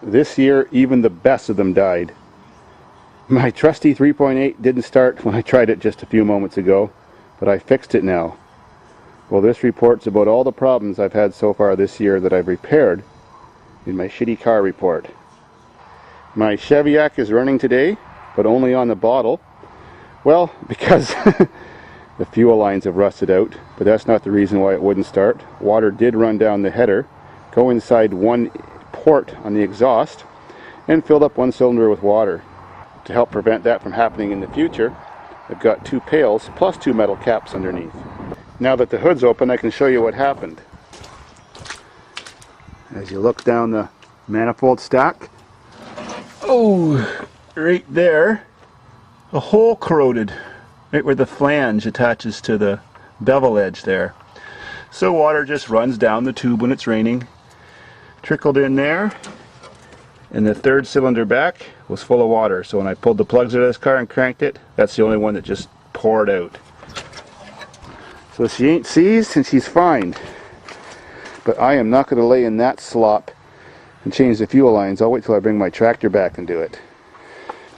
This year, even the best of them died. My trusty 3.8 didn't start when I tried it just a few moments ago, but I fixed it now. Well, this reports about all the problems I've had so far this year that I've repaired in my shitty car report. My Chevyac is running today, but only on the bottle. Well, because the fuel lines have rusted out, but that's not the reason why it wouldn't start. Water did run down the header, go inside one port on the exhaust, and filled up one cylinder with water. To help prevent that from happening in the future, I've got 2 pails plus 2 metal caps underneath. Now that the hood's open, I can show you what happened. As you look down the manifold stack, oh, right there, a hole corroded right where the flange attaches to the bevel edge there. So water just runs down the tube when it's raining, trickled in there, and the 3rd cylinder back was full of water. So when I pulled the plugs out of this car and cranked it, that's the only one that just poured out. So she ain't seized and she's fine. But I am not going to lay in that slop and change the fuel lines. I'll wait till I bring my tractor back and do it.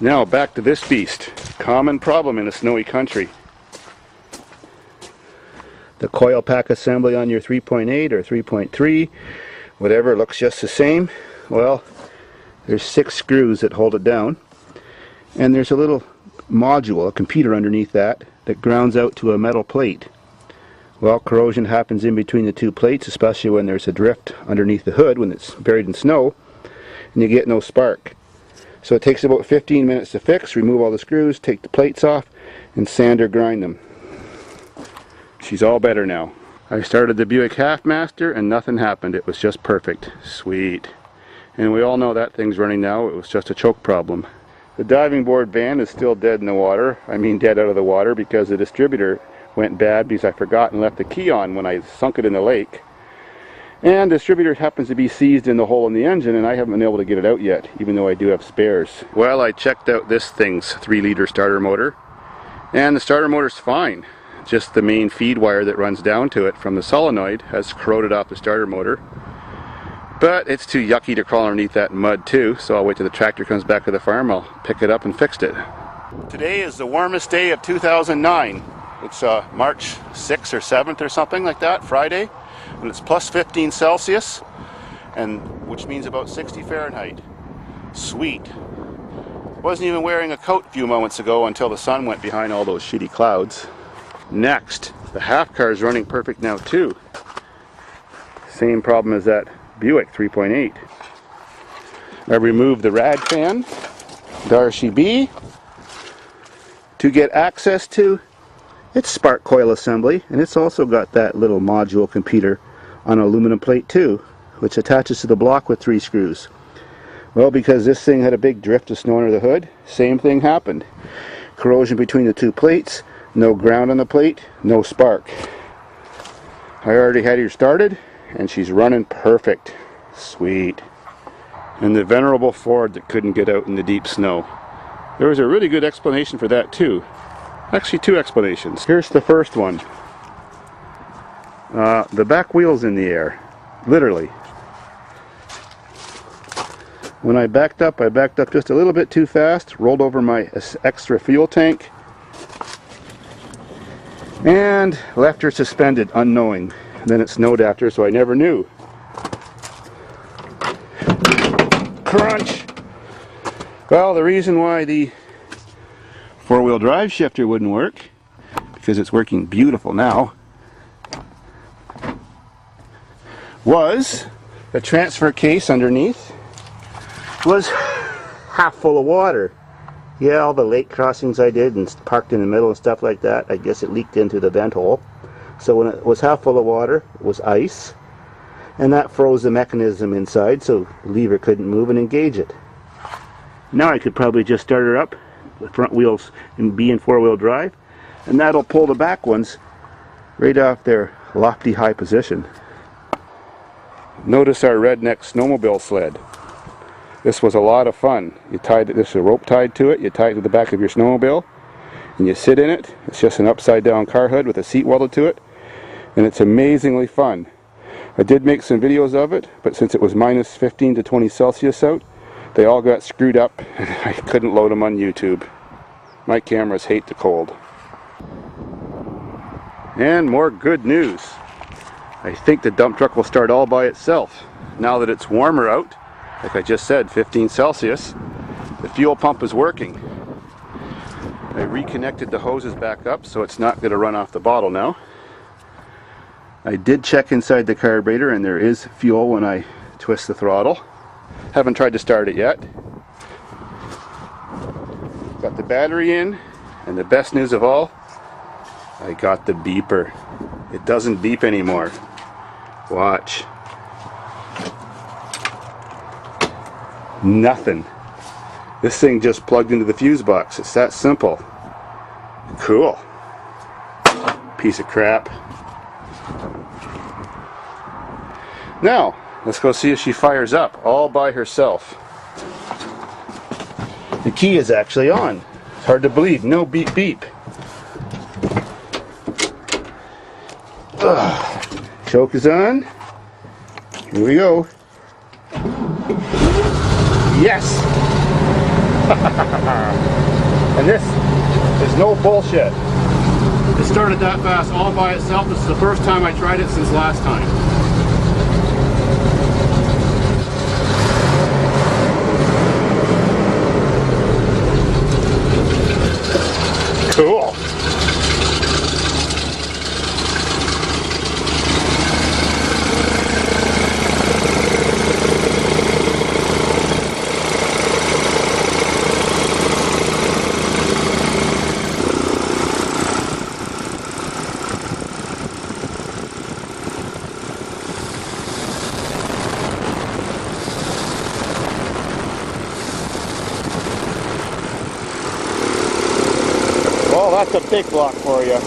Now back to this beast. Common problem in a snowy country. The coil pack assembly on your 3.8 or 3.3, whatever, looks just the same. Well, there's 6 screws that hold it down, and there's a little module, a computer underneath that grounds out to a metal plate. Well, corrosion happens in between the 2 plates, especially when there's a drift underneath the hood when it's buried in snow, and you get no spark. So it takes about 15 minutes to fix. Remove all the screws, take the plates off, and sand or grind them. She's all better now. I started the Buick Halfmaster and nothing happened. It was just perfect. Sweet. And we all know that thing's running now. It was just a choke problem. The diving board van is still dead in the water. I mean dead out of the water, because the distributor went bad because I forgot and left the key on when I sunk it in the lake. And the distributor happens to be seized in the hole in the engine, and I haven't been able to get it out yet, even though I do have spares. Well, I checked out this thing's 3-liter starter motor, and the starter motor's fine. Just the main feed wire that runs down to it from the solenoid has corroded off the starter motor. But it's too yucky to crawl underneath that mud too, so I'll wait till the tractor comes back to the farm. I'll pick it up and fix it. Today is the warmest day of 2009. It's March 6th or 7th or something like that, Friday, and it's plus 15 Celsius, and which means about 60 Fahrenheit. Sweet. Wasn't even wearing a coat a few moments ago until the sun went behind all those shitty clouds. Next, the half car is running perfect now too. Same problem as that Buick 3.8. I removed the rad fan, the RCB, to get access to its spark coil assembly, and it's also got that little module computer on an aluminum plate too, which attaches to the block with 3 screws. Well, because this thing had a big drift of snow under the hood, same thing happened. Corrosion between the 2 plates, no ground on the plate, no spark. I already had her started, and she's running perfect. Sweet. And the venerable Ford that couldn't get out in the deep snow. There was a really good explanation for that too. Actually, 2 explanations. Here's the first one. The back wheel's in the air. Literally. When I backed up just a little bit too fast, rolled over my extra fuel tank, and left her suspended unknowing. Then it snowed after, so I never knew. Crunch! Well, the reason why the 4-wheel drive shifter wouldn't work, because it's working beautiful now, was the transfer case underneath was half full of water. Yeah, all the lake crossings I did and parked in the middle and stuff like that, I guess it leaked into the vent hole. So when it was half full of water, it was ice, and that froze the mechanism inside, so the lever couldn't move and engage it. Now I could probably just start her up, the front wheels and be in 4-wheel drive, and that'll pull the back ones right off their lofty high position. Notice our redneck snowmobile sled. This was a lot of fun. There's a rope tied to it, you tie it to the back of your snowmobile, and you sit in it. It's just an upside down car hood with a seat welded to it, and it's amazingly fun. I did make some videos of it, but since it was minus 15 to 20 Celsius out, They all got screwed up. I couldn't load them on YouTube. My cameras hate the cold. And more good news. I think the dump truck will start all by itself. Now that it's warmer out, like I just said, 15 Celsius, the fuel pump is working. I reconnected the hoses back up so it's not going to run off the bottle now. I did check inside the carburetor and there is fuel when I twist the throttle. Haven't tried to start it yet. Got the battery in, and the best news of all, I got the beeper. It doesn't beep anymore. Watch. Nothing. This thing just plugged into the fuse box. It's that simple. Cool. Piece of crap. Now, let's go see if she fires up all by herself. The key is actually on. It's hard to believe. No beep beep. Choke is on. Here we go. Yes! And this is no bullshit. It started that fast all by itself. This is the first time I tried it since last time. Cool. Well, that's a big block for you,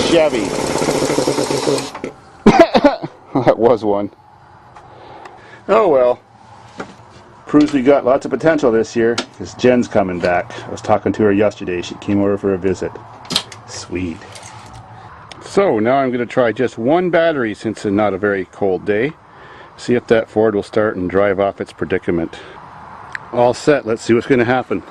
Chevy. That was one. Oh well. Proves we got lots of potential this year, because Jen's coming back. I was talking to her yesterday. She came over for a visit. Sweet. So now I'm going to try just one battery since it's not a very cold day. See if that Ford will start and drive off its predicament. All set. Let's see what's going to happen.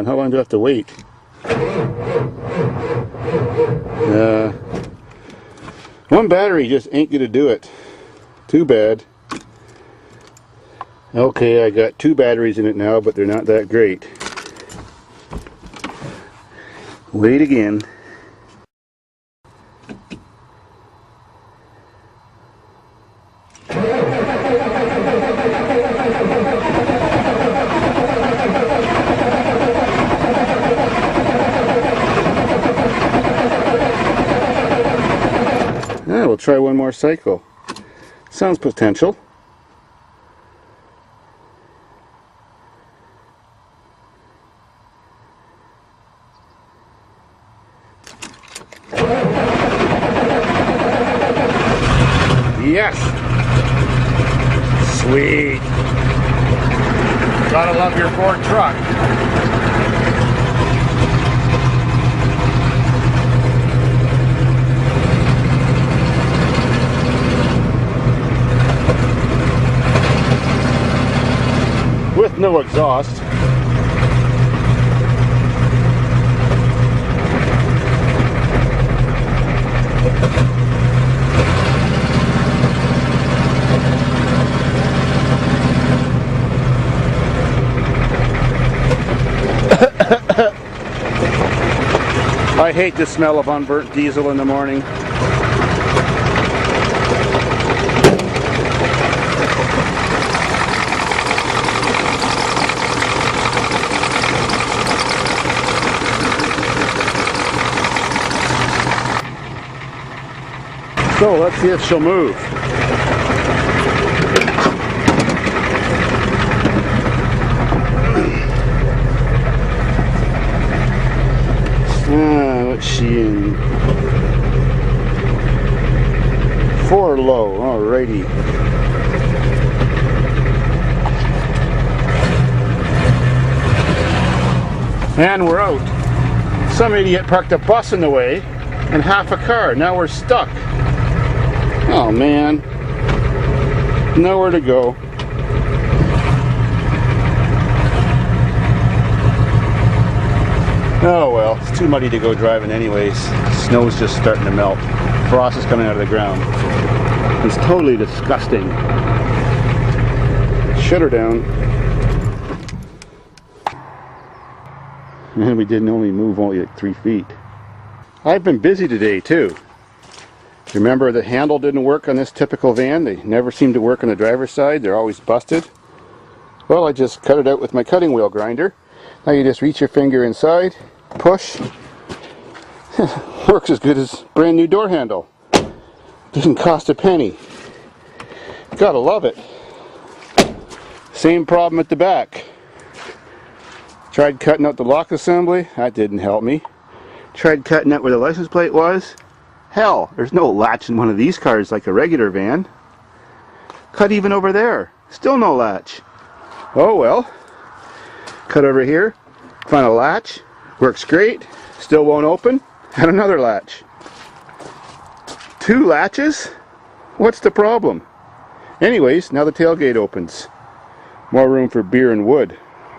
How long do I have to wait? One battery just ain't gonna do it. Too bad. Okay, I got two batteries in it now, but they're not that great. Wait again. We'll try one more cycle. Sounds potential. Yes! Sweet! Gotta love your Ford truck. With no exhaust. I hate the smell of unburnt diesel in the morning. So let's see if she'll move. low. Alrighty. And we're out. Some idiot parked a bus in the way and half a car. Now we're stuck. Oh man. Nowhere to go. Oh well, it's too muddy to go driving anyways. Snow's just starting to melt. Frost is coming out of the ground. It's totally disgusting. Shut her down. And we didn't only move like 3 feet. I've been busy today too. Remember the handle didn't work on this typical van? They never seem to work on the driver's side. They're always busted. Well, I just cut it out with my cutting wheel grinder. Now you just reach your finger inside, push. Works as good as brand new door handle. Doesn't cost a penny. Gotta love it. Same problem at the back. Tried cutting out the lock assembly. That didn't help me. Tried cutting out where the license plate was. Hell, there's no latch in one of these cars like a regular van. Cut even over there. Still no latch. Oh well. Cut over here. Find a latch. Works great. Still won't open. And another latch. 2 latches? What's the problem? Anyways, now the tailgate opens. More room for beer and wood.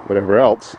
Whatever else.